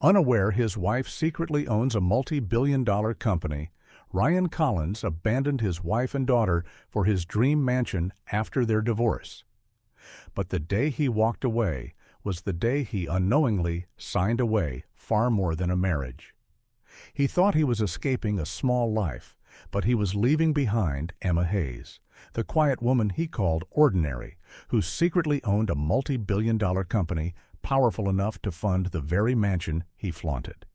Unaware his wife secretly owns a multi-billion-dollar company, Ryan Collins abandoned his wife and daughter for his dream mansion after their divorce. But the day he walked away was the day he unknowingly signed away far more than a marriage. He thought he was escaping a small life, but he was leaving behind Emma Hayes, the quiet woman he called ordinary, who secretly owned a multi-billion-dollar company powerful enough to fund the very mansion he flaunted.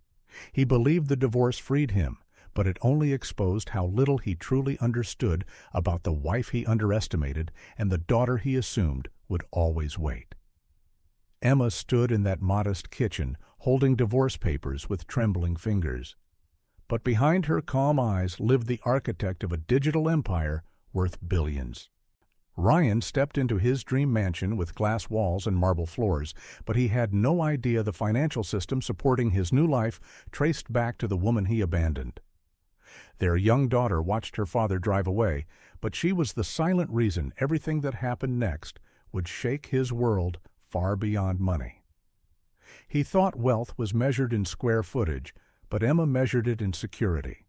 He believed the divorce freed him, but it only exposed how little he truly understood about the wife he underestimated and the daughter he assumed would always wait. Emma stood in that modest kitchen, holding divorce papers with trembling fingers. But behind her calm eyes lived the architect of a digital empire worth billions. Ryan stepped into his dream mansion with glass walls and marble floors, but he had no idea the financial system supporting his new life traced back to the woman he abandoned. Their young daughter watched her father drive away, but she was the silent reason everything that happened next would shake his world far beyond money. He thought wealth was measured in square footage, but Emma measured it in security.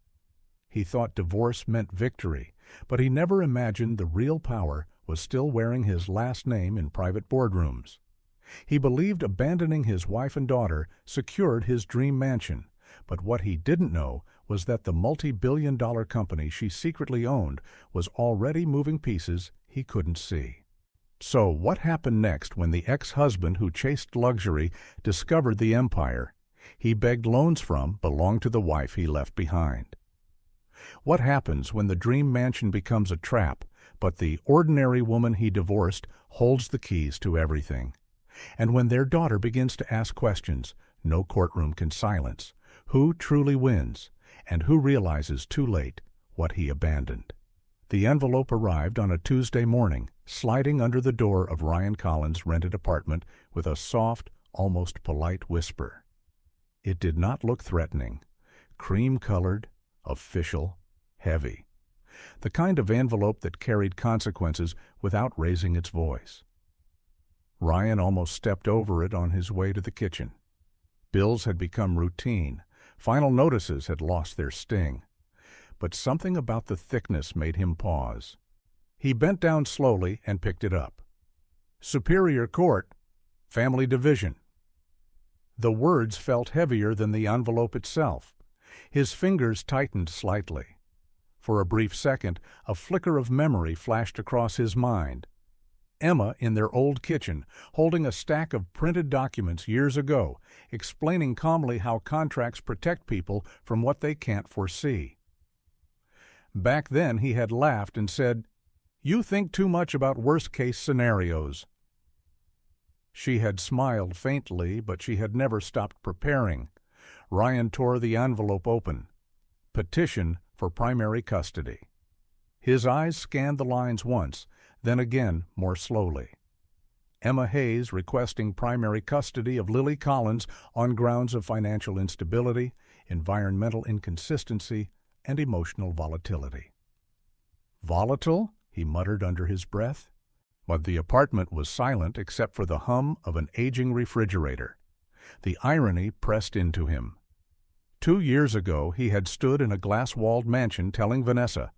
He thought divorce meant victory, but he never imagined the real power was still wearing his last name in private boardrooms. He believed abandoning his wife and daughter secured his dream mansion, but what he didn't know was that the multi-billion-dollar company she secretly owned was already moving pieces he couldn't see. So what happened next when the ex-husband who chased luxury discovered the empire he begged loans from belonged to the wife he left behind? What happens when the dream mansion becomes a trap, but the ordinary woman he divorced holds the keys to everything? And when their daughter begins to ask questions no courtroom can silence, who truly wins, and who realizes too late what he abandoned? The envelope arrived on a Tuesday morning, sliding under the door of Ryan Collins' rented apartment with a soft, almost polite whisper. It did not look threatening. Cream-colored, official, heavy. The kind of envelope that carried consequences without raising its voice. Ryan almost stepped over it on his way to the kitchen. Bills had become routine. Final notices had lost their sting. But something about the thickness made him pause. He bent down slowly and picked it up. Superior Court, Family Division. The words felt heavier than the envelope itself. His fingers tightened slightly. For a brief second, a flicker of memory flashed across his mind. Emma in their old kitchen, holding a stack of printed documents years ago, explaining calmly how contracts protect people from what they can't foresee. Back then he had laughed and said, "You think too much about worst-case scenarios." She had smiled faintly, but she had never stopped preparing. Ryan tore the envelope open. Petition for primary custody. His eyes scanned the lines once, then again more slowly. Emma Hayes requesting primary custody of Lily Collins on grounds of financial instability, environmental inconsistency, and emotional volatility. Volatile? He muttered under his breath. But the apartment was silent except for the hum of an aging refrigerator. The irony pressed into him. 2 years ago he had stood in a glass-walled mansion telling Vanessa,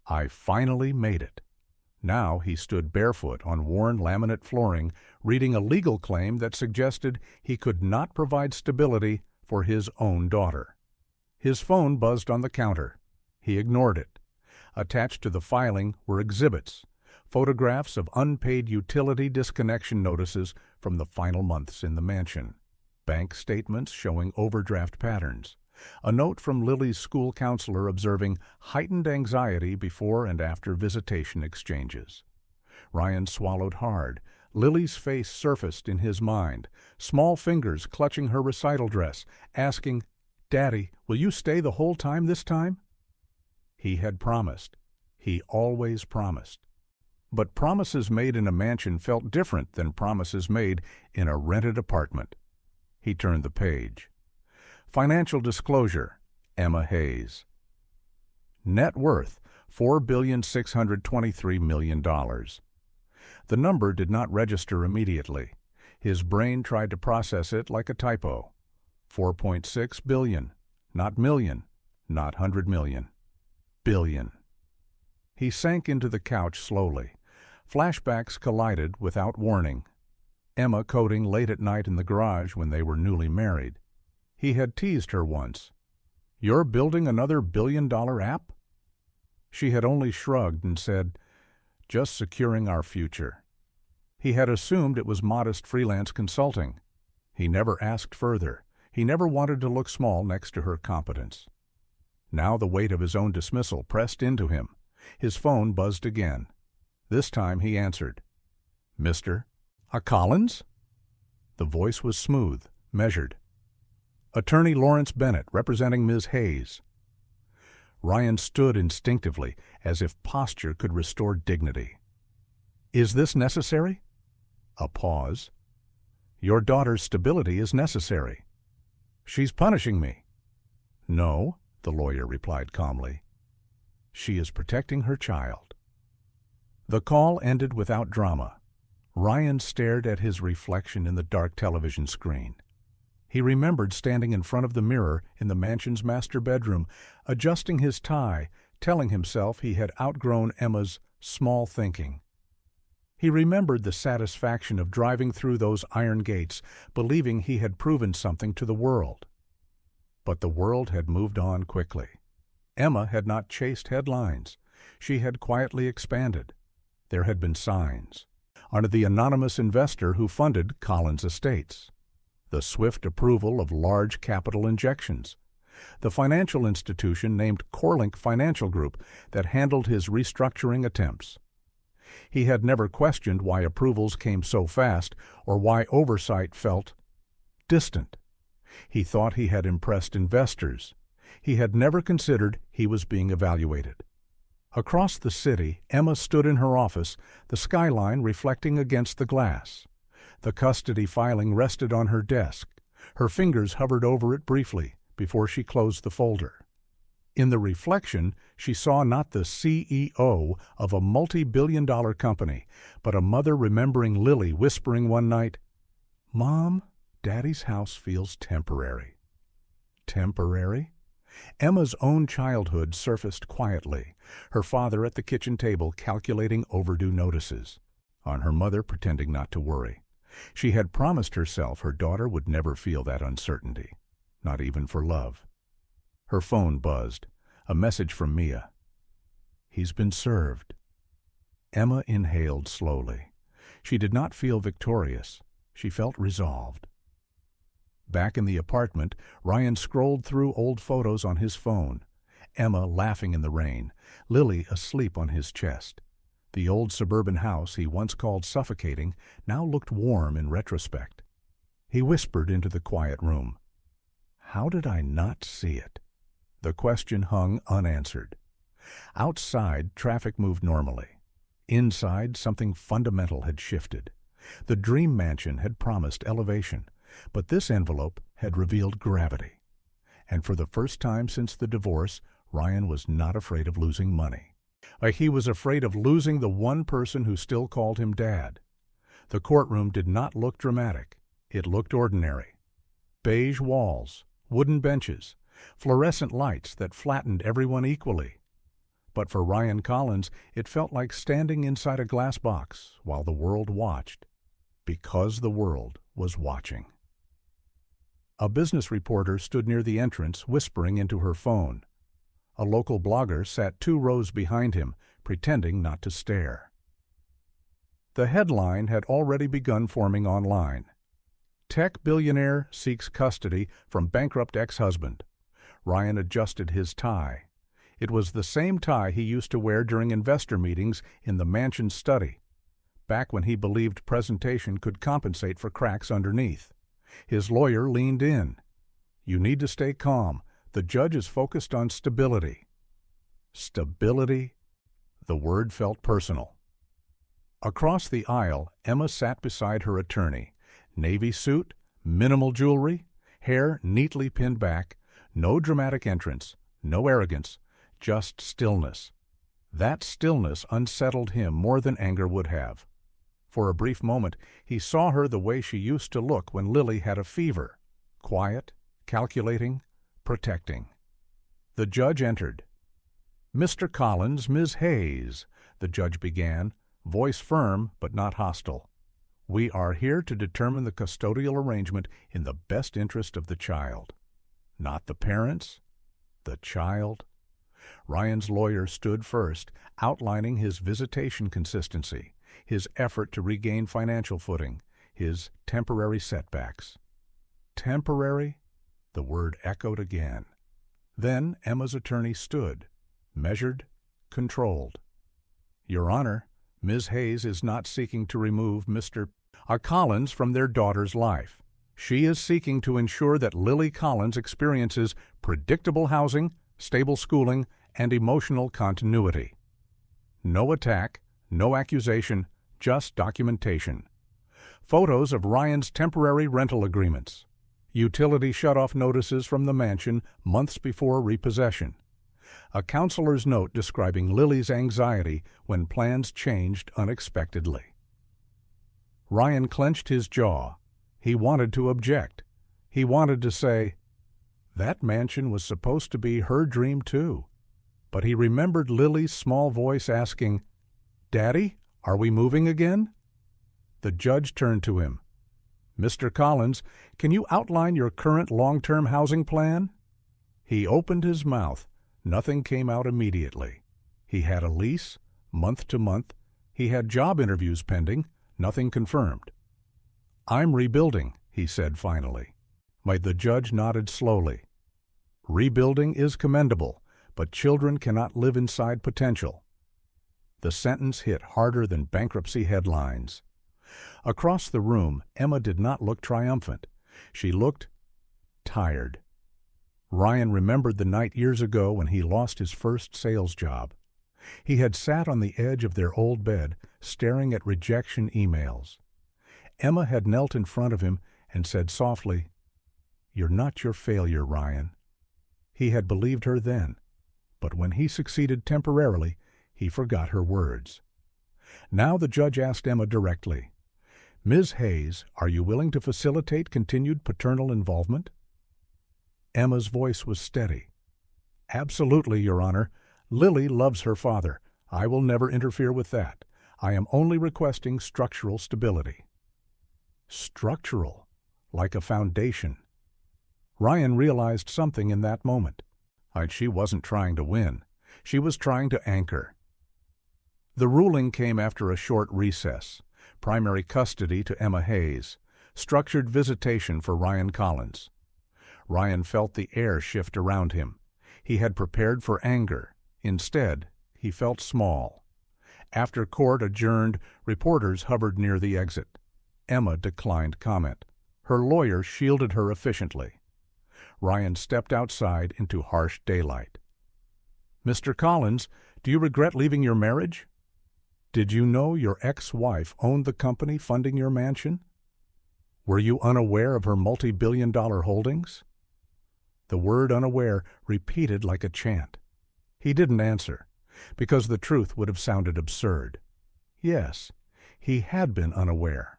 "I finally made it." Now he stood barefoot on worn laminate flooring, reading a legal claim that suggested he could not provide stability for his own daughter. His phone buzzed on the counter. He ignored it. Attached to the filing were exhibits, photographs of unpaid utility disconnection notices from the final months in the mansion, bank statements showing overdraft patterns, a note from Lily's school counselor observing heightened anxiety before and after visitation exchanges. Ryan swallowed hard. Lily's face surfaced in his mind, small fingers clutching her recital dress, asking, "Daddy, will you stay the whole time this time?" He had promised. He always promised. But promises made in a mansion felt different than promises made in a rented apartment. He turned the page. Financial disclosure, Emma Hayes. Net worth, $4,623,000,000. The number did not register immediately. His brain tried to process it like a typo. 4.6 billion, not million, not 100 million. Billion. He sank into the couch slowly. Flashbacks collided without warning. Emma coding late at night in the garage when they were newly married. He had teased her once. "You're building another billion-dollar app?" She had only shrugged and said, "Just securing our future." He had assumed it was modest freelance consulting. He never asked further. He never wanted to look small next to her competence. Now the weight of his own dismissal pressed into him. His phone buzzed again. This time he answered. "Mr. Collins?" The voice was smooth, measured. "Attorney Lawrence Bennett, representing Ms. Hayes." Ryan stood instinctively, as if posture could restore dignity. "Is this necessary?" A pause. "Your daughter's stability is necessary." "She's punishing me." "No," the lawyer replied calmly. "She is protecting her child." The call ended without drama. Ryan stared at his reflection in the dark television screen. He remembered standing in front of the mirror in the mansion's master bedroom, adjusting his tie, telling himself he had outgrown Emma's small thinking. He remembered the satisfaction of driving through those iron gates, believing he had proven something to the world. But the world had moved on quickly. Emma had not chased headlines. She had quietly expanded. There had been signs. Under the anonymous investor who funded Collins Estates. The swift approval of large capital injections. The financial institution named Corlink Financial Group that handled his restructuring attempts. He had never questioned why approvals came so fast or why oversight felt distant. He thought he had impressed investors. He had never considered he was being evaluated. Across the city, Emma stood in her office, the skyline reflecting against the glass. The custody filing rested on her desk. Her fingers hovered over it briefly before she closed the folder. In the reflection, she saw not the CEO of a multi-billion-dollar company, but a mother remembering Lily whispering one night, "Mom, Daddy's house feels temporary." Temporary? Emma's own childhood surfaced quietly, her father at the kitchen table calculating overdue notices, on her mother pretending not to worry. She had promised herself her daughter would never feel that uncertainty, not even for love. Her phone buzzed, a message from Mia. "He's been served." Emma inhaled slowly. She did not feel victorious. She felt resolved. Back in the apartment, Ryan scrolled through old photos on his phone. Emma laughing in the rain, Lily asleep on his chest. The old suburban house he once called suffocating now looked warm in retrospect. He whispered into the quiet room. How did I not see it? The question hung unanswered. Outside, traffic moved normally. Inside, something fundamental had shifted. The dream mansion had promised elevation, but this envelope had revealed gravity. And for the first time since the divorce, Ryan was not afraid of losing money. Like he was afraid of losing the one person who still called him Dad. The courtroom did not look dramatic. It looked ordinary. Beige walls, wooden benches, fluorescent lights that flattened everyone equally. But for Ryan Collins, it felt like standing inside a glass box while the world watched, because the world was watching. A business reporter stood near the entrance, whispering into her phone. A local blogger sat 2 rows behind him, pretending not to stare. The headline had already begun forming online. Tech billionaire seeks custody from bankrupt ex-husband. Ryan adjusted his tie. It was the same tie he used to wear during investor meetings in the mansion study, back when he believed presentation could compensate for cracks underneath. His lawyer leaned in. "You need to stay calm. The judge is focused on stability." Stability? The word felt personal. Across the aisle, Emma sat beside her attorney. Navy suit, minimal jewelry, hair neatly pinned back, no dramatic entrance, no arrogance, just stillness. That stillness unsettled him more than anger would have. For a brief moment, he saw her the way she used to look when Lily had a fever, quiet, calculating, protecting. The judge entered. "Mr. Collins, Ms. Hayes," the judge began, voice firm but not hostile. "We are here to determine the custodial arrangement in the best interest of the child." Not the parents, the child. Ryan's lawyer stood first, outlining his visitation consistency, his effort to regain financial footing, his temporary setbacks. Temporary? The word echoed again. Then Emma's attorney stood, measured, controlled. "Your Honor, Ms. Hayes is not seeking to remove Mr. Collins from their daughter's life. She is seeking to ensure that Lily Collins experiences predictable housing, stable schooling, and emotional continuity. No attack, no accusation, just documentation. Photos of Ryan's temporary rental agreements. Utility shutoff notices from the mansion months before repossession. A counselor's note describing Lily's anxiety when plans changed unexpectedly." Ryan clenched his jaw. He wanted to object. He wanted to say, that mansion was supposed to be her dream too. But he remembered Lily's small voice asking, "Daddy, are we moving again?" The judge turned to him. "Mr. Collins, can you outline your current long-term housing plan?" He opened his mouth. Nothing came out immediately. He had a lease, month to month. He had job interviews pending, nothing confirmed. "I'm rebuilding," he said finally. The judge nodded slowly. "Rebuilding is commendable, but children cannot live inside potential." The sentence hit harder than bankruptcy headlines. Across the room, Emma did not look triumphant. She looked tired. Ryan remembered the night years ago when he lost his first sales job. He had sat on the edge of their old bed, staring at rejection emails. Emma had knelt in front of him and said softly, "You're not your failure, Ryan." He had believed her then, but when he succeeded temporarily, he forgot her words. Now the judge asked Emma directly, "Ms. Hayes, are you willing to facilitate continued paternal involvement?" Emma's voice was steady. "Absolutely, Your Honor. Lily loves her father. I will never interfere with that. I am only requesting structural stability." Structural, like a foundation. Ryan realized something in that moment. She wasn't trying to win. She was trying to anchor. The ruling came after a short recess. Primary custody to Emma Hayes. Structured visitation for Ryan Collins. Ryan felt the air shift around him. He had prepared for anger. Instead, he felt small. After court adjourned, reporters hovered near the exit. Emma declined comment. Her lawyer shielded her efficiently. Ryan stepped outside into harsh daylight. "Mr. Collins, do you regret leaving your marriage? Did you know your ex-wife owned the company funding your mansion? Were you unaware of her multi-billion-dollar holdings?" The word unaware repeated like a chant. He didn't answer, because the truth would have sounded absurd. Yes, he had been unaware.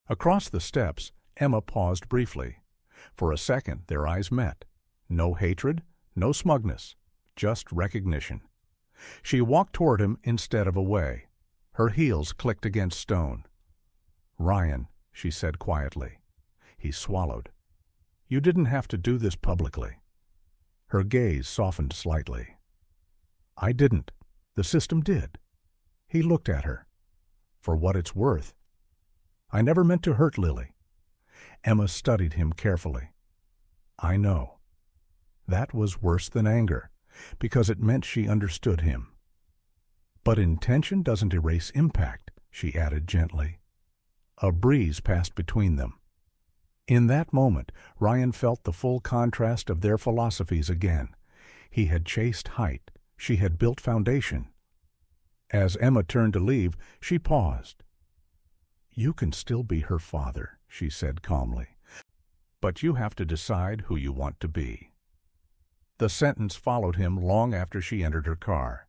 Across the steps, Emma paused briefly. For a second, their eyes met. No hatred, no smugness, just recognition. She walked toward him instead of away. Her heels clicked against stone. "Ryan," she said quietly. He swallowed. "You didn't have to do this publicly." Her gaze softened slightly. "I didn't. The system did." He looked at her. "For what it's worth. I never meant to hurt Lily." Emma studied him carefully. "I know." That was worse than anger, because it meant she understood him. "But intention doesn't erase impact," she added gently. A breeze passed between them. In that moment, Ryan felt the full contrast of their philosophies again. He had chased height. She had built foundation. As Emma turned to leave, she paused. "You can still be her father," she said calmly. "But you have to decide who you want to be." The sentence followed him long after she entered her car.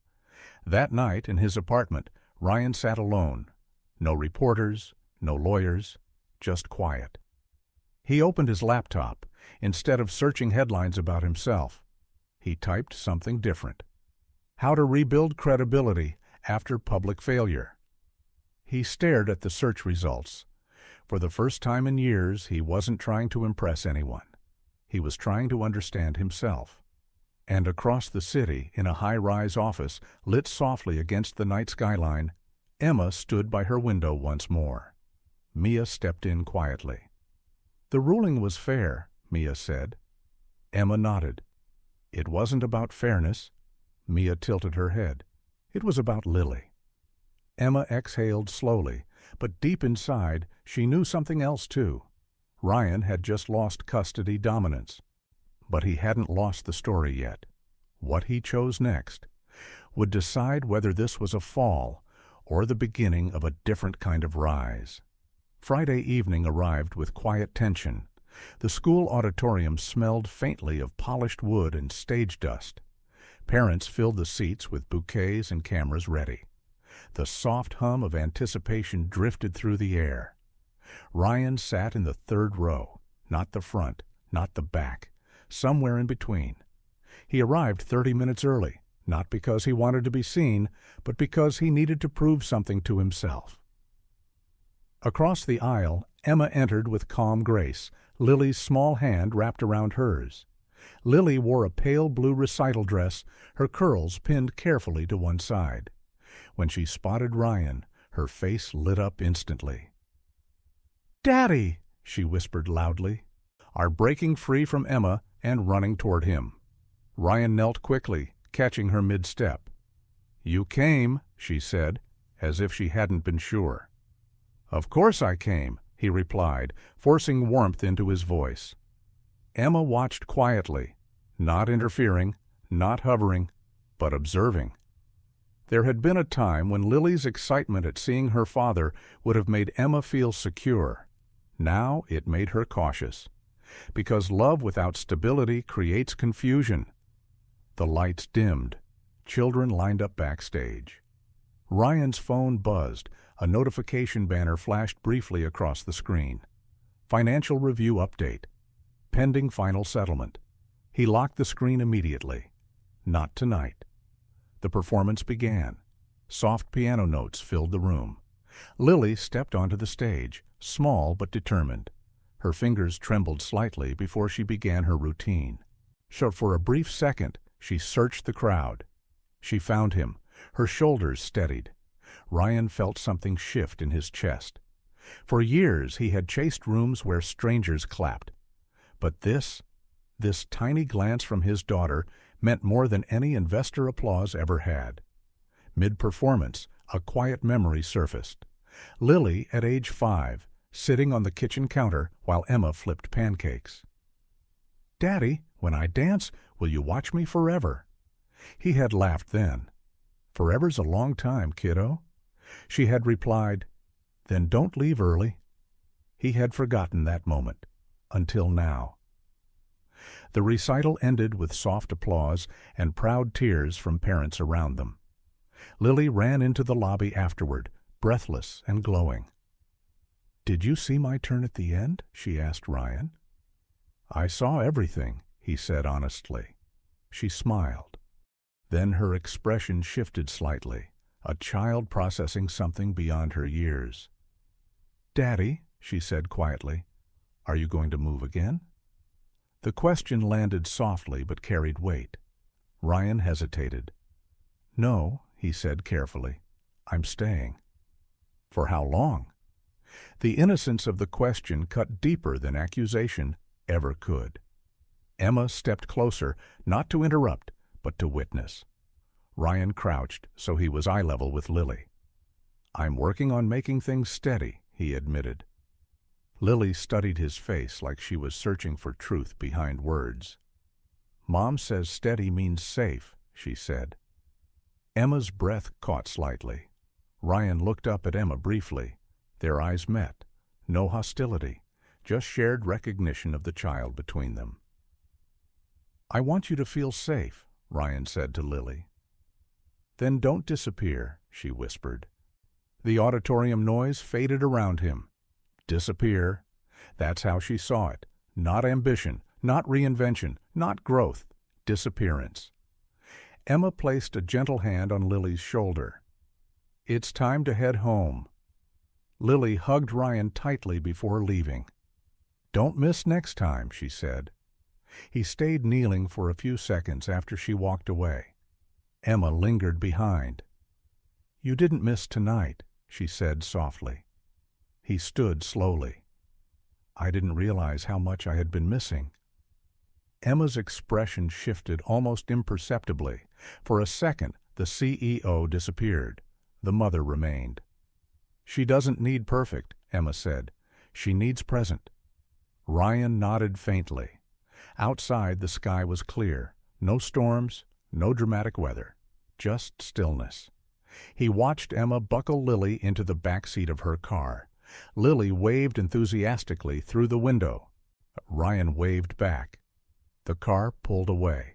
That night, in his apartment, Ryan sat alone. No reporters, no lawyers, just quiet. He opened his laptop. Instead of searching headlines about himself, he typed something different. How to rebuild credibility after public failure. He stared at the search results. For the first time in years, he wasn't trying to impress anyone. He was trying to understand himself. And across the city, in a high-rise office lit softly against the night skyline, Emma stood by her window once more. Mia stepped in quietly. "The ruling was fair," Mia said. Emma nodded. "It wasn't about fairness." Mia tilted her head. "It was about Lily." Emma exhaled slowly, but deep inside she knew something else too. Ryan had just lost custody dominance. But he hadn't lost the story yet. What he chose next would decide whether this was a fall or the beginning of a different kind of rise. Friday evening arrived with quiet tension. The school auditorium smelled faintly of polished wood and stage dust. Parents filled the seats with bouquets and cameras ready. The soft hum of anticipation drifted through the air. Ryan sat in the third row, not the front, not the back, somewhere in between. He arrived 30 minutes early, not because he wanted to be seen, but because he needed to prove something to himself. Across the aisle, Emma entered with calm grace, Lily's small hand wrapped around hers. Lily wore a pale blue recital dress, her curls pinned carefully to one side. When she spotted Ryan, her face lit up instantly. "Daddy!" she whispered loudly, breaking free from Emma and running toward him. Ryan knelt quickly, catching her mid-step. "You came," she said, as if she hadn't been sure. "Of course I came," he replied, forcing warmth into his voice. Emma watched quietly, not interfering, not hovering, but observing. There had been a time when Lily's excitement at seeing her father would have made Emma feel secure. Now it made her cautious. Because love without stability creates confusion. The lights dimmed. Children lined up backstage. Ryan's phone buzzed. A notification banner flashed briefly across the screen. Financial review update. Pending final settlement. He locked the screen immediately. Not tonight. The performance began. Soft piano notes filled the room. Lily stepped onto the stage, small but determined. Her fingers trembled slightly before she began her routine. For a brief second, she searched the crowd. She found him. Her shoulders steadied. Ryan felt something shift in his chest. For years he had chased rooms where strangers clapped. But this tiny glance from his daughter meant more than any investor applause ever had. Mid-performance, a quiet memory surfaced. Lily, at age 5, sitting on the kitchen counter while Emma flipped pancakes. "Daddy, when I dance, will you watch me forever?" He had laughed then. "Forever's a long time, kiddo." She had replied, "Then don't leave early." He had forgotten that moment, until now. The recital ended with soft applause and proud tears from parents around them. Lily ran into the lobby afterward, breathless and glowing. "Did you see my turn at the end?" she asked Ryan. "I saw everything," he said honestly. She smiled. Then her expression shifted slightly, a child processing something beyond her years. "Daddy," she said quietly, "are you going to move again?" The question landed softly but carried weight. Ryan hesitated. "No," he said carefully, "I'm staying." "For how long?" The innocence of the question cut deeper than accusation ever could. Emma stepped closer, not to interrupt, but to witness. Ryan crouched so he was eye level with Lily. "I'm working on making things steady," he admitted. Lily studied his face like she was searching for truth behind words. "Mom says steady means safe," she said. Emma's breath caught slightly. Ryan looked up at Emma briefly. Their eyes met. No hostility, just shared recognition of the child between them. "I want you to feel safe," Ryan said to Lily. "Then don't disappear," she whispered. The auditorium noise faded around him. Disappear. That's how she saw it. Not ambition, Not reinvention, not growth, disappearance. Emma placed a gentle hand on Lily's shoulder. "It's time to head home." Lily hugged Ryan tightly before leaving. "Don't miss next time," she said. He stayed kneeling for a few seconds after she walked away. Emma lingered behind. "You didn't miss tonight," she said softly. He stood slowly. "I didn't realize how much I had been missing." Emma's expression shifted almost imperceptibly. For a second, the CEO disappeared. The mother remained. "She doesn't need perfect," Emma said. "She needs present." Ryan nodded faintly. Outside, the sky was clear. No storms, no dramatic weather. Just stillness. He watched Emma buckle Lily into the back seat of her car. Lily waved enthusiastically through the window. Ryan waved back. The car pulled away.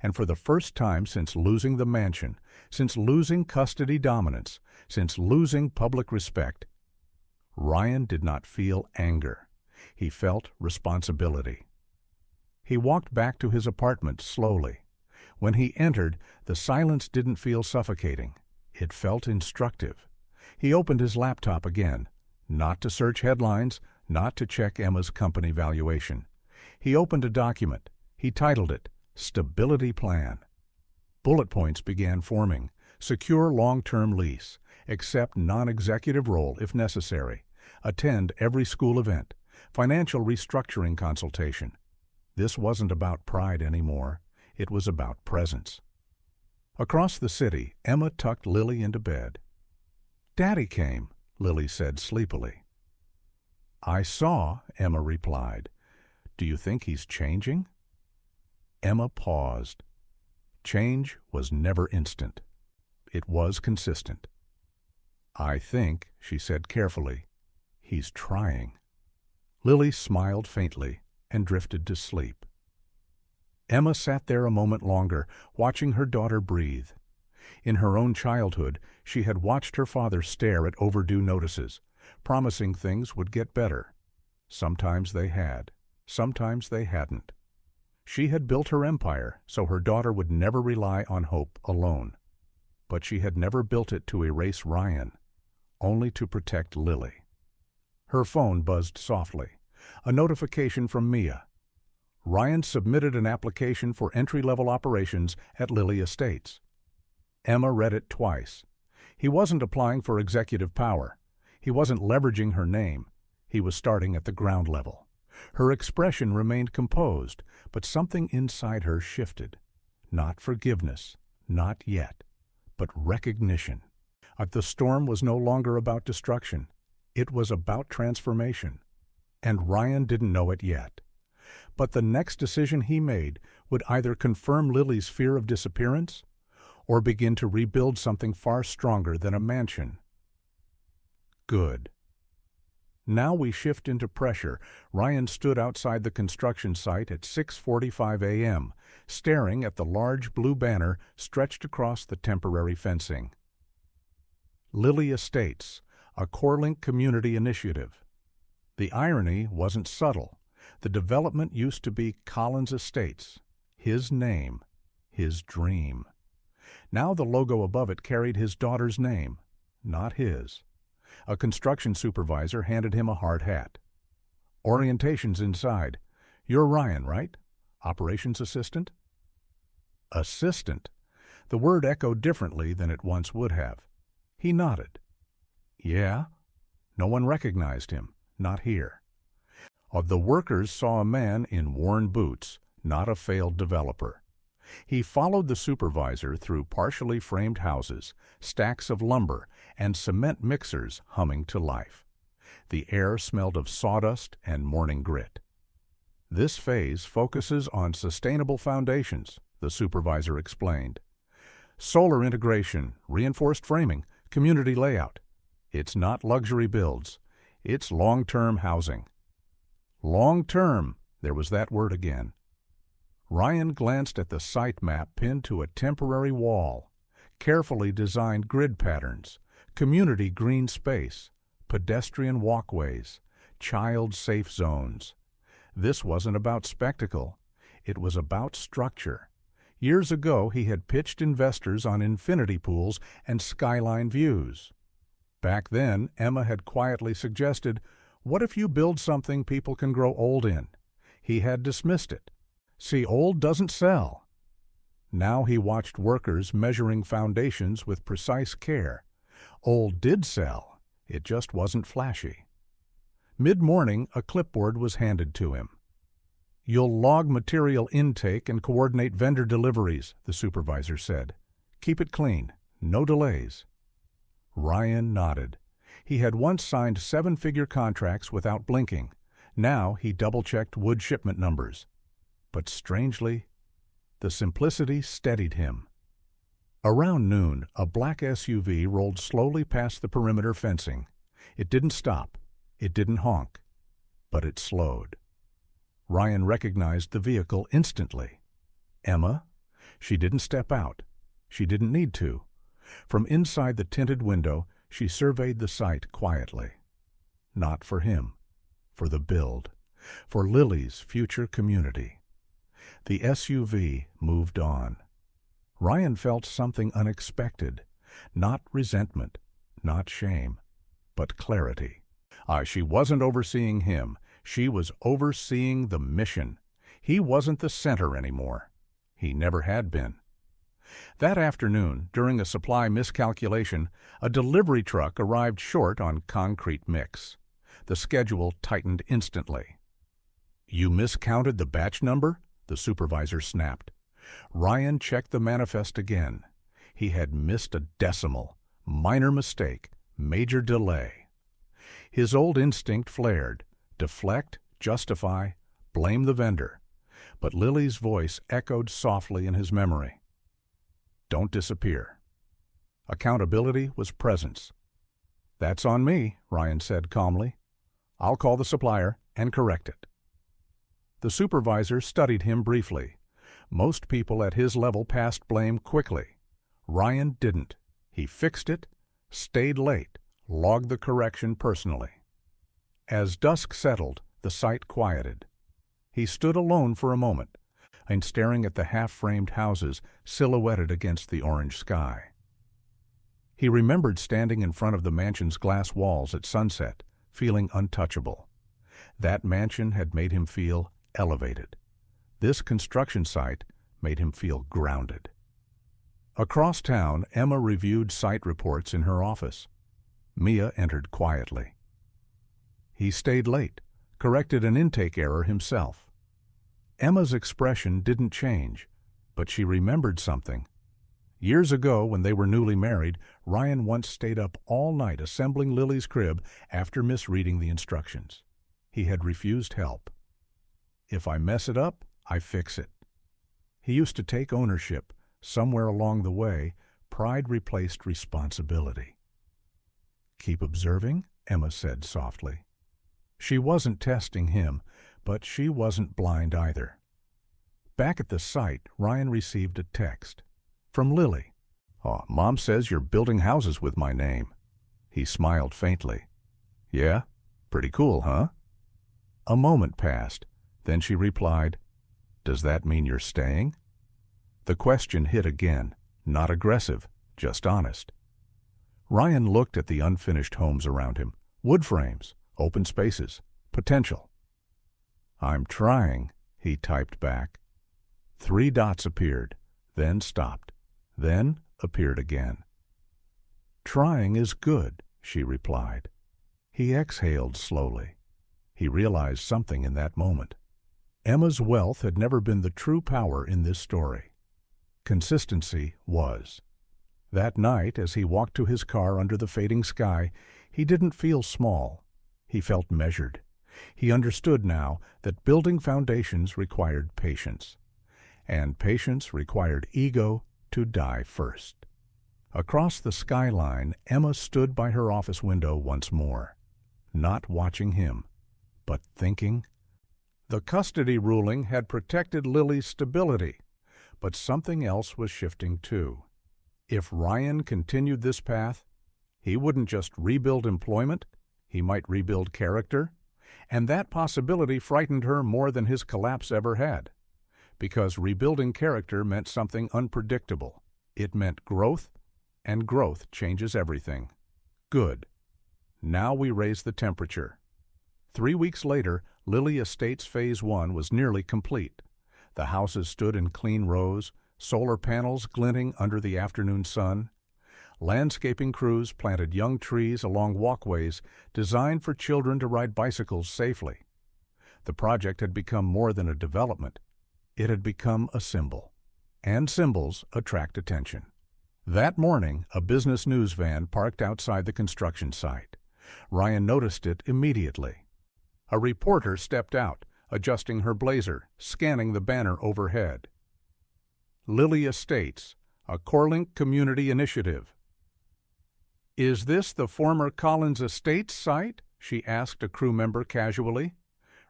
And for the first time since losing the mansion, since losing custody dominance, since losing public respect, Ryan did not feel anger. He felt responsibility. He walked back to his apartment slowly. When he entered, the silence didn't feel suffocating. It felt instructive. He opened his laptop again, not to search headlines, not to check Emma's company valuation. He opened a document. He titled it, "Stability Plan." Bullet points began forming. Secure long-term lease. Accept non-executive role if necessary. Attend every school event. Financial restructuring consultation. This wasn't about pride anymore. It was about presence. Across the city, Emma tucked Lily into bed. "Daddy came," Lily said sleepily. "I saw," Emma replied. "Do you think he's changing?" Emma paused. Change was never instant. It was consistent. "I think," she said carefully, "he's trying." Lily smiled faintly and drifted to sleep. Emma sat there a moment longer, watching her daughter breathe. In her own childhood, she had watched her father stare at overdue notices, promising things would get better. Sometimes they had. Sometimes they hadn't. She had built her empire so her daughter would never rely on hope alone. But she had never built it to erase Ryan, only to protect Lily. Her phone buzzed softly. A notification from Mia. Ryan submitted an application for entry-level operations at Lily Estates. Emma read it twice. He wasn't applying for executive power. He wasn't leveraging her name. He was starting at the ground level. Her expression remained composed, but something inside her shifted. Not forgiveness, not yet, but recognition. The storm was no longer about destruction. It was about transformation. And Ryan didn't know it yet. But the next decision he made would either confirm Lily's fear of disappearance or begin to rebuild something far stronger than a mansion. Good. Now we shift into pressure. Ryan stood outside the construction site at 6:45 a.m., staring at the large blue banner stretched across the temporary fencing. Lily Estates, a CoreLink community initiative. The irony wasn't subtle. The development used to be Collins Estates, his name, his dream. Now the logo above it carried his daughter's name, not his. A construction supervisor handed him a hard hat. "Orientation's inside. You're Ryan, right? Operations assistant?" Assistant. The word echoed differently than it once would have. He nodded. "Yeah?" No one recognized him, not here. The workers saw a man in worn boots, not a failed developer. He followed the supervisor through partially framed houses, stacks of lumber, and cement mixers humming to life. The air smelled of sawdust and morning grit. "This phase focuses on sustainable foundations," the supervisor explained. "Solar integration, reinforced framing, community layout. It's not luxury builds. It's long-term housing." Long-term, there was that word again. Ryan glanced at the site map pinned to a temporary wall. Carefully designed grid patterns, community green space, pedestrian walkways, child-safe zones. This wasn't about spectacle. It was about structure. Years ago, he had pitched investors on infinity pools and skyline views. Back then, Emma had quietly suggested, "What if you build something people can grow old in?" He had dismissed it. "See, old doesn't sell." Now he watched workers measuring foundations with precise care. Old did sell. It just wasn't flashy. Mid-morning, a clipboard was handed to him. "You'll log material intake and coordinate vendor deliveries," the supervisor said. "Keep it clean. No delays." Ryan nodded. He had once signed 7-figure contracts without blinking. Now he double-checked wood shipment numbers. But strangely, the simplicity steadied him. Around noon, a black SUV rolled slowly past the perimeter fencing. It didn't stop. It didn't honk. But it slowed. Ryan recognized the vehicle instantly. Emma? She didn't step out. She didn't need to. From inside the tinted window, she surveyed the site quietly. Not for him. For the build. For Lily's future community. The SUV moved on. Ryan felt something unexpected. Not resentment, not shame, but clarity. She wasn't overseeing him. She was overseeing the mission. He wasn't the center anymore. He never had been. That afternoon, during a supply miscalculation, a delivery truck arrived short on concrete mix. The schedule tightened instantly. "You miscounted the batch number?" the supervisor snapped. Ryan checked the manifest again. He had missed a decimal. Minor mistake. Major delay. His old instinct flared. Deflect, justify, blame the vendor. But Lily's voice echoed softly in his memory. "Don't disappear." Accountability was presence. "That's on me," Ryan said calmly. "I'll call the supplier and correct it." The supervisor studied him briefly. Most people at his level passed blame quickly. Ryan didn't. He fixed it, stayed late, logged the correction personally. As dusk settled, the site quieted. He stood alone for a moment, and staring at the half-framed houses silhouetted against the orange sky. He remembered standing in front of the mansion's glass walls at sunset, feeling untouchable. That mansion had made him feel elevated. This construction site made him feel grounded. Across town, Emma reviewed site reports in her office. Mia entered quietly. He stayed late, corrected an intake error himself. Emma's expression didn't change, but she remembered something. Years ago, when they were newly married, Ryan once stayed up all night assembling Lily's crib after misreading the instructions. He had refused help. "If I mess it up, I fix it." He used to take ownership. Somewhere along the way, pride replaced responsibility. "Keep observing," Emma said softly. She wasn't testing him, but she wasn't blind either. Back at the site, Ryan received a text. From Lily. "Mom says you're building houses with my name." He smiled faintly. "Yeah? Pretty cool, huh?" A moment passed. Then she replied, "Does that mean you're staying?" The question hit again, not aggressive, just honest. Ryan looked at the unfinished homes around him. Wood frames, open spaces, potential. "I'm trying," he typed back. 3 dots appeared, then stopped, then appeared again. "Trying is good," she replied. He exhaled slowly. He realized something in that moment. Emma's wealth had never been the true power in this story. Consistency was. That night, as he walked to his car under the fading sky, he didn't feel small. He felt measured. He understood now that building foundations required patience. And patience required ego to die first. Across the skyline, Emma stood by her office window once more, not watching him, but thinking. The custody ruling had protected Lily's stability, but something else was shifting too. If Ryan continued this path, he wouldn't just rebuild employment, he might rebuild character, And that possibility frightened her more than his collapse ever had, because rebuilding character meant something unpredictable. It meant growth, and growth changes everything. Good. Now we raise the temperature. 3 weeks later, Lily Estates Phase 1 was nearly complete. The houses stood in clean rows, solar panels glinting under the afternoon sun. Landscaping crews planted young trees along walkways designed for children to ride bicycles safely. The project had become more than a development. It had become a symbol. And symbols attract attention. That morning, a business news van parked outside the construction site. Ryan noticed it immediately. A reporter stepped out, adjusting her blazer, scanning the banner overhead. Lily Estates, a Corelink community initiative. "Is this the former Collins Estates site?" she asked a crew member casually.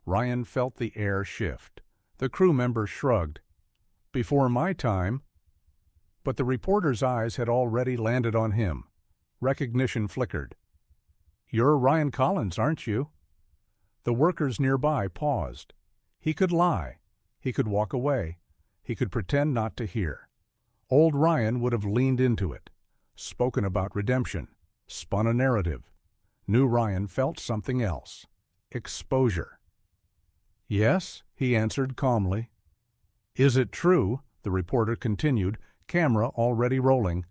Ryan felt the air shift. The crew member shrugged. "Before my time." But the reporter's eyes had already landed on him. Recognition flickered. "You're Ryan Collins, aren't you?" The workers nearby paused. He could lie. He could walk away. He could pretend not to hear. Old Ryan would have leaned into it, spoken about redemption, spun a narrative. New Ryan felt something else. Exposure. "Yes," he answered calmly. "Is it true," the reporter continued, camera already rolling,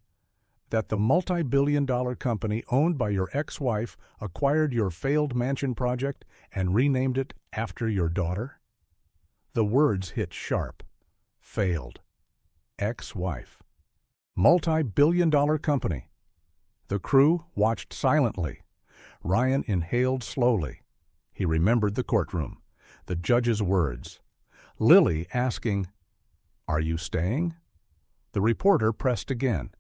"that the multi-billion-dollar company owned by your ex-wife acquired your failed mansion project and renamed it after your daughter?" The words hit sharp. Failed. Ex-wife. Multi-billion-dollar company. The crew watched silently. Ryan inhaled slowly. He remembered the courtroom, the judge's words. Lily asking, "Are you staying?" The reporter pressed again.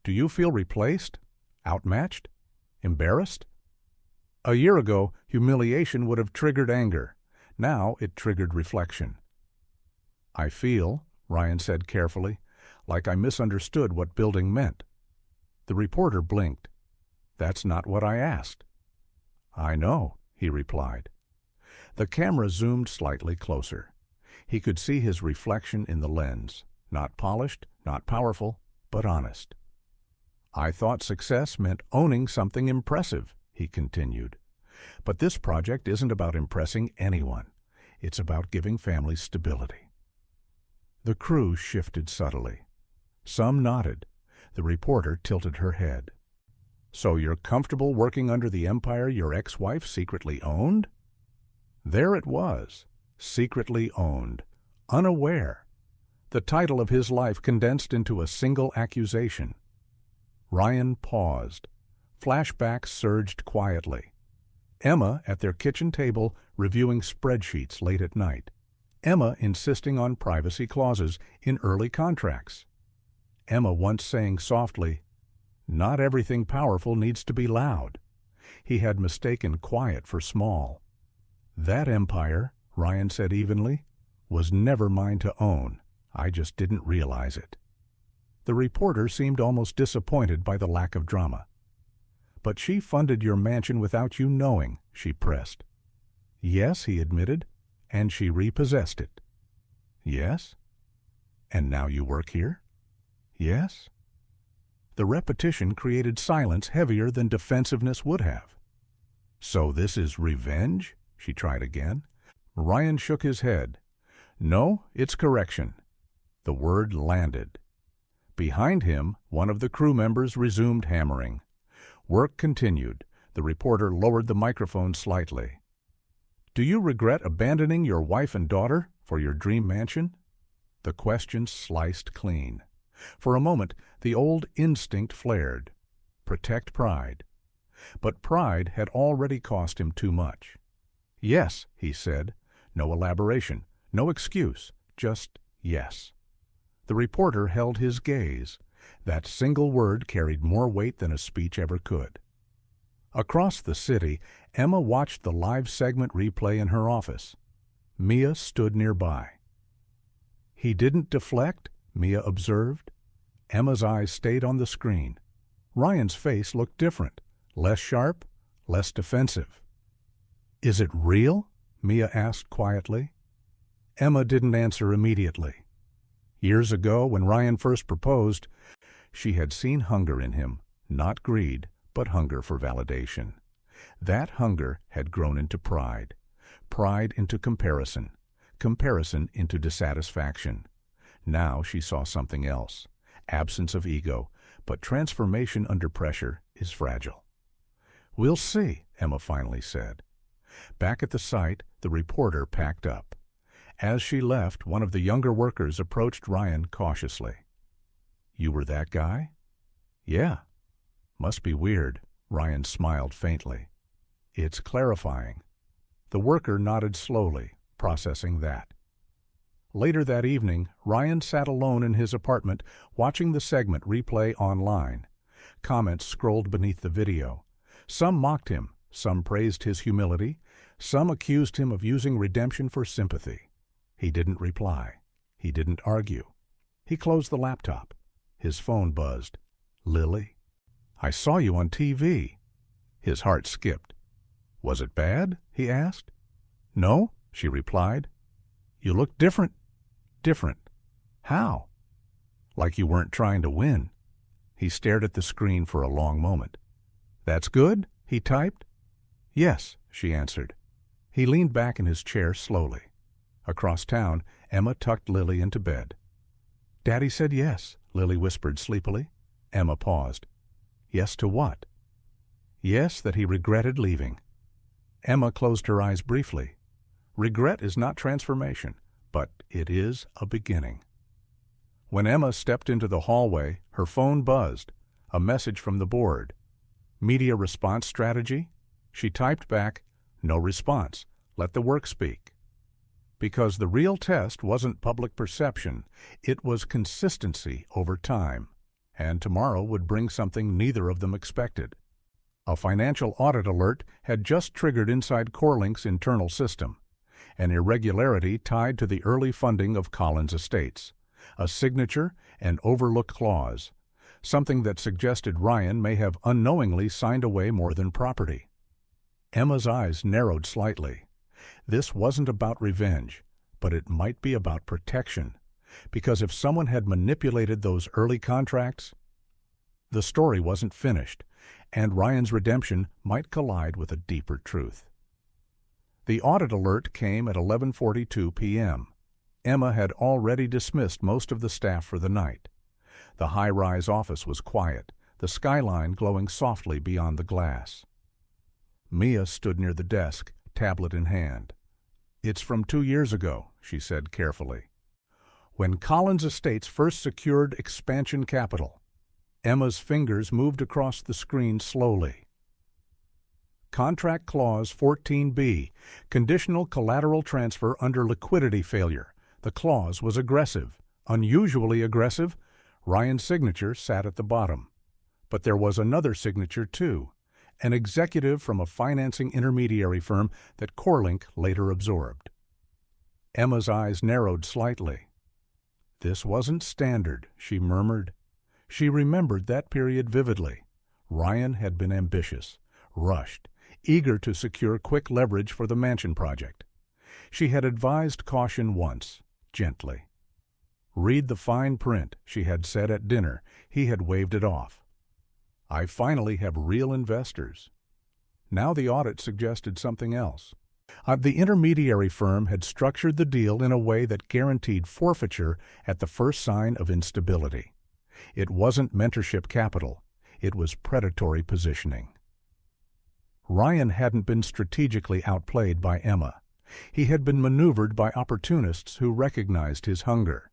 "Do you feel replaced? Outmatched? Embarrassed?" A year ago, humiliation would have triggered anger. Now it triggered reflection. "I feel," Ryan said carefully, "like I misunderstood what building meant." The reporter blinked. "That's not what I asked." "I know," he replied. The camera zoomed slightly closer. He could see his reflection in the lens, not polished, not powerful, but honest. "I thought success meant owning something impressive," he continued. "But this project isn't about impressing anyone. It's about giving families stability." The crew shifted subtly. Some nodded. The reporter tilted her head. "So you're comfortable working under the empire your ex-wife secretly owned?" There it was, secretly owned, unaware. The title of his life condensed into a single accusation. Ryan paused. Flashbacks surged quietly. Emma at their kitchen table reviewing spreadsheets late at night. Emma insisting on privacy clauses in early contracts. Emma once saying softly, "Not everything powerful needs to be loud." He had mistaken quiet for small. "That empire," Ryan said evenly, "was never mine to own. I just didn't realize it." The reporter seemed almost disappointed by the lack of drama. "But she funded your mansion without you knowing," she pressed. "Yes," he admitted, "and she repossessed it." "Yes." "And now you work here?" "Yes." The repetition created silence heavier than defensiveness would have. "So this is revenge?" she tried again. Ryan shook his head. "No, it's correction." The word landed. Behind him, one of the crew members resumed hammering. Work continued. The reporter lowered the microphone slightly. "Do you regret abandoning your wife and daughter for your dream mansion?" The question sliced clean. For a moment, the old instinct flared. Protect pride. But pride had already cost him too much. "Yes," he said. No elaboration, no excuse, just yes. The reporter held his gaze. That single word carried more weight than a speech ever could. Across the city, Emma watched the live segment replay in her office. Mia stood nearby. "He didn't deflect," Mia observed. Emma's eyes stayed on the screen. Ryan's face looked different, less sharp, less defensive. "Is it real?" Mia asked quietly. Emma didn't answer immediately. Years ago, when Ryan first proposed, she had seen hunger in him, not greed, but hunger for validation. That hunger had grown into pride, pride into comparison, comparison into dissatisfaction. Now she saw something else, absence of ego, but transformation under pressure is fragile. "We'll see," Emma finally said. Back at the site, the reporter packed up. As she left, one of the younger workers approached Ryan cautiously. "You were that guy?" "Yeah." "Must be weird." Ryan smiled faintly. "It's clarifying." The worker nodded slowly, processing that. Later that evening, Ryan sat alone in his apartment watching the segment replay online. Comments scrolled beneath the video. Some mocked him, some praised his humility, some accused him of using redemption for sympathy. He didn't reply. He didn't argue. He closed the laptop. His phone buzzed. "Lily? I saw you on TV." His heart skipped. "Was it bad?" he asked. "No," she replied. "You look different." "Different? How?" "Like you weren't trying to win." He stared at the screen for a long moment. "That's good?" he typed. "Yes," she answered. He leaned back in his chair slowly. Across town, Emma tucked Lily into bed. "Daddy said yes," Lily whispered sleepily. Emma paused. "Yes to what?" "Yes, that he regretted leaving." Emma closed her eyes briefly. Regret is not transformation, but it is a beginning. When Emma stepped into the hallway, her phone buzzed. A message from the board. "Media response strategy?" She typed back, "No response. Let the work speak." Because the real test wasn't public perception, it was consistency over time. And tomorrow would bring something neither of them expected. A financial audit alert had just triggered inside CoreLink's internal system. An irregularity tied to the early funding of Collins Estates. A signature and overlooked clause. Something that suggested Ryan may have unknowingly signed away more than property. Emma's eyes narrowed slightly. This wasn't about revenge, but it might be about protection. Because if someone had manipulated those early contracts, the story wasn't finished, and Ryan's redemption might collide with a deeper truth. The audit alert came at 11:42 p.m. Emma had already dismissed most of the staff for the night. The high-rise office was quiet, the skyline glowing softly beyond the glass. Mia stood near the desk, tablet in hand. "It's from 2 years ago," she said carefully. "When Collins Estates first secured expansion capital." Emma's fingers moved across the screen slowly. Contract Clause 14B, conditional collateral transfer under liquidity failure. The clause was aggressive, unusually aggressive. Ryan's signature sat at the bottom. But there was another signature, too, an executive from a financing intermediary firm that CoreLink later absorbed. Emma's eyes narrowed slightly. "This wasn't standard," she murmured. She remembered that period vividly. Ryan had been ambitious, rushed, eager to secure quick leverage for the mansion project. She had advised caution once, gently. "Read the fine print," she had said at dinner. He had waved it off. "I finally have real investors." Now the audit suggested something else. The intermediary firm had structured the deal in a way that guaranteed forfeiture at the first sign of instability. It wasn't mentorship capital. It was predatory positioning. Ryan hadn't been strategically outplayed by Emma. He had been maneuvered by opportunists who recognized his hunger.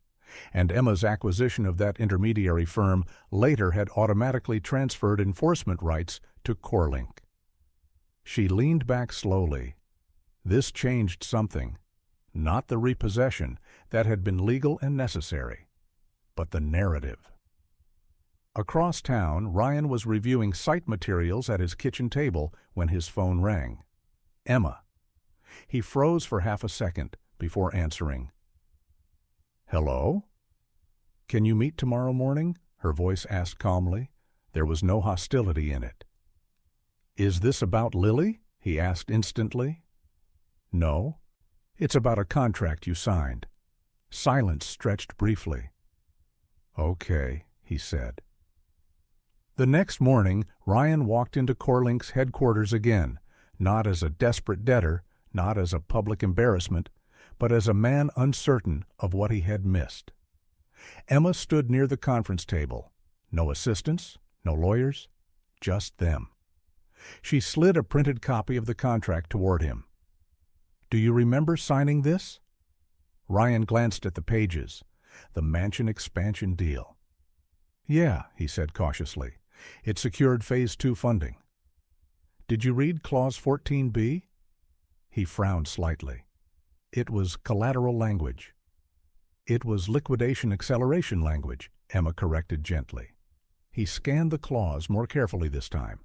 And Emma's acquisition of that intermediary firm later had automatically transferred enforcement rights to CoreLink. She leaned back slowly. This changed something. Not the repossession, that had been legal and necessary, but the narrative. Across town, Ryan was reviewing site materials at his kitchen table when his phone rang. Emma. He froze for half a second before answering. "Hello?" "Can you meet tomorrow morning?" her voice asked calmly. There was no hostility in it. "Is this about Lily?" he asked instantly. No. It's about a contract you signed. Silence stretched briefly. Okay, he said. The next morning, Ryan walked into Corlink's headquarters again, not as a desperate debtor, not as a public embarrassment, but as a man uncertain of what he had missed. Emma stood near the conference table. No assistants, no lawyers, just them. She slid a printed copy of the contract toward him. "Do you remember signing this?" Ryan glanced at the pages. The mansion expansion deal. "Yeah," he said cautiously. "It secured Phase 2 funding." "Did you read Clause 14B?" He frowned slightly. It was collateral language. "It was liquidation acceleration language," Emma corrected gently. He scanned the clause more carefully this time.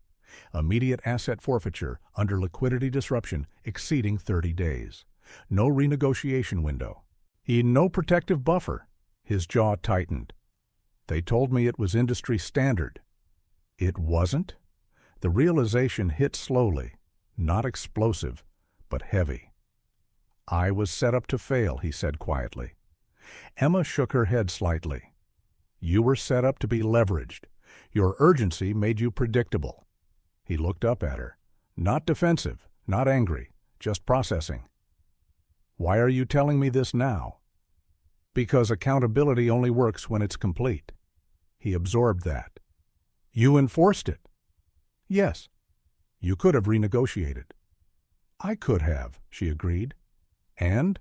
Immediate asset forfeiture under liquidity disruption exceeding 30 days. No renegotiation window. No protective buffer. His jaw tightened. "They told me it was industry standard." It wasn't? The realization hit slowly, not explosive, but heavy. "I was set up to fail," he said quietly. Emma shook her head slightly. "You were set up to be leveraged. Your urgency made you predictable." He looked up at her. Not defensive, not angry, just processing. "Why are you telling me this now?" "Because accountability only works when it's complete." He absorbed that. "You enforced it." "Yes." "You could have renegotiated." "I could have," she agreed. "And?"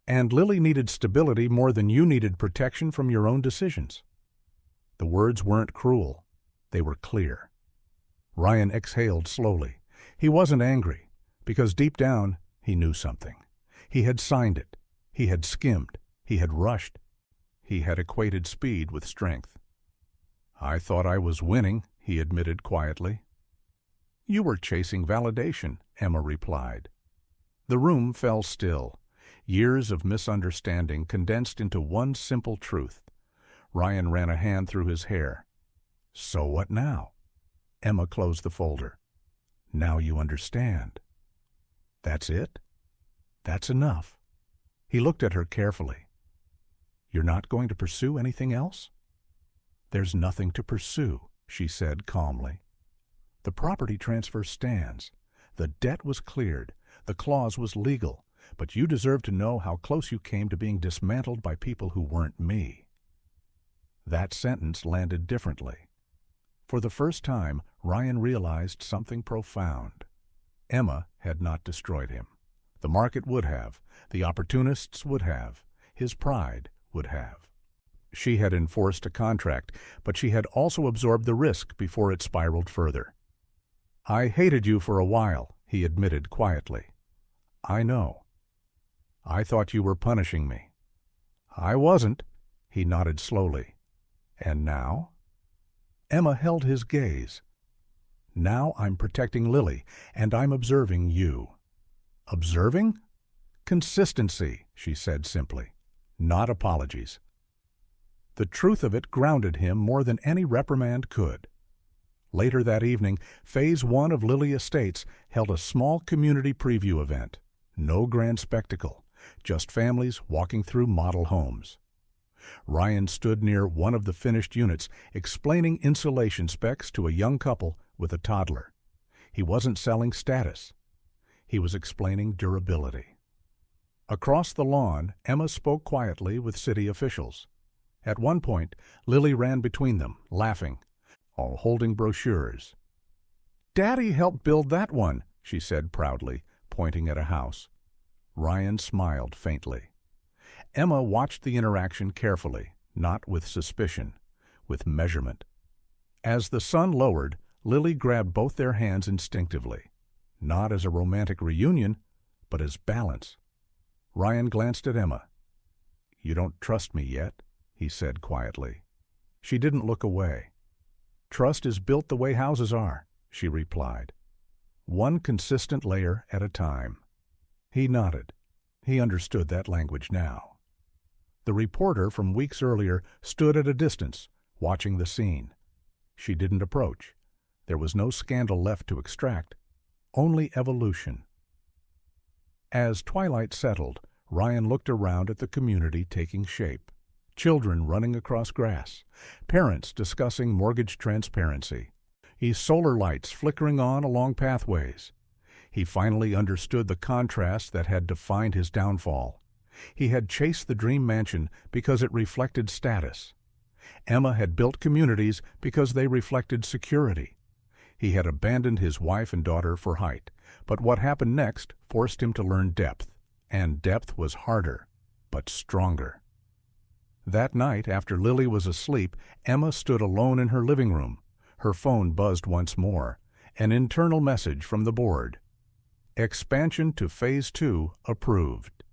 "And Lily needed stability more than you needed protection from your own decisions." The words weren't cruel. They were clear. Ryan exhaled slowly. He wasn't angry, because deep down he knew something. He had signed it. He had skimmed. He had rushed. He had equated speed with strength. "I thought I was winning," he admitted quietly. "You were chasing validation," Emma replied. The room fell still. Years of misunderstanding condensed into one simple truth. Ryan ran a hand through his hair. "So what now?" Emma closed the folder. "Now you understand." "That's it?" "That's enough." He looked at her carefully. "You're not going to pursue anything else?" "There's nothing to pursue," she said calmly. "The property transfer stands. The debt was cleared. The clause was legal. But you deserve to know how close you came to being dismantled by people who weren't me." That sentence landed differently. For the first time, Ryan realized something profound. Emma had not destroyed him. The market would have. The opportunists would have. His pride would have. She had enforced a contract, but she had also absorbed the risk before it spiraled further. "I hated you for a while," he admitted quietly. "I know." "I thought you were punishing me." "I wasn't," he nodded slowly. "And now?" Emma held his gaze. "Now I'm protecting Lily, and I'm observing you." "Observing?" "Consistency," she said simply. "Not apologies." The truth of it grounded him more than any reprimand could. Later that evening, Phase 1 of Lily Estates held a small community preview event. No grand spectacle, just families walking through model homes. Ryan stood near one of the finished units, explaining insulation specs to a young couple with a toddler. He wasn't selling status. He was explaining durability. Across the lawn, Emma spoke quietly with city officials. At one point, Lily ran between them, laughing, all holding brochures. "Daddy helped build that one," she said proudly, pointing at a house. Ryan smiled faintly. Emma watched the interaction carefully, not with suspicion, with measurement. As the sun lowered, Lily grabbed both their hands instinctively, not as a romantic reunion, but as balance. Ryan glanced at Emma. "You don't trust me yet," he said quietly. She didn't look away. "Trust is built the way houses are," she replied. "One consistent layer at a time." He nodded. He understood that language now. The reporter from weeks earlier stood at a distance, watching the scene. She didn't approach. There was no scandal left to extract, only evolution. As twilight settled, Ryan looked around at the community taking shape. Children running across grass, parents discussing mortgage transparency, solar lights flickering on along pathways. He finally understood the contrast that had defined his downfall. He had chased the dream mansion because it reflected status. Emma had built communities because they reflected security. He had abandoned his wife and daughter for height, but what happened next forced him to learn depth, and depth was harder, but stronger. That night, after Lily was asleep, Emma stood alone in her living room. Her phone buzzed once more. An internal message from the board. Expansion to Phase 2 approved.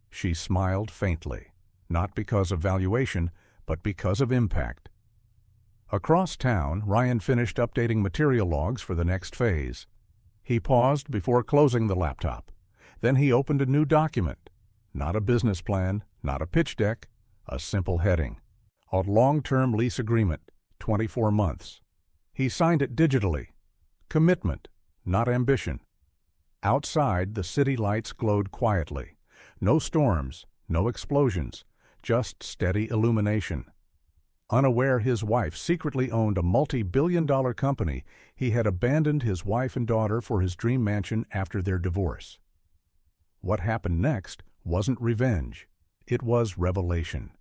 She smiled faintly, not because of valuation, but because of impact. Across town, Ryan finished updating material logs for the next phase. He paused before closing the laptop. Then he opened a new document. Not a business plan, not a pitch deck, a simple heading. A long-term lease agreement, 24 months. He signed it digitally. Commitment, not ambition. Outside, the city lights glowed quietly. No storms, no explosions, just steady illumination. Unaware his wife secretly owned a multi-billion-dollar company, he had abandoned his wife and daughter for his dream mansion after their divorce. What happened next wasn't revenge. It was revelation.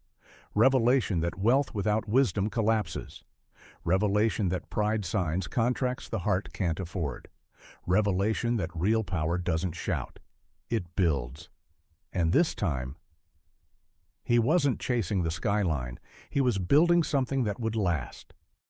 Revelation that wealth without wisdom collapses. Revelation that pride signs contracts the heart can't afford. Revelation that real power doesn't shout. It builds. And this time, he wasn't chasing the skyline. He was building something that would last.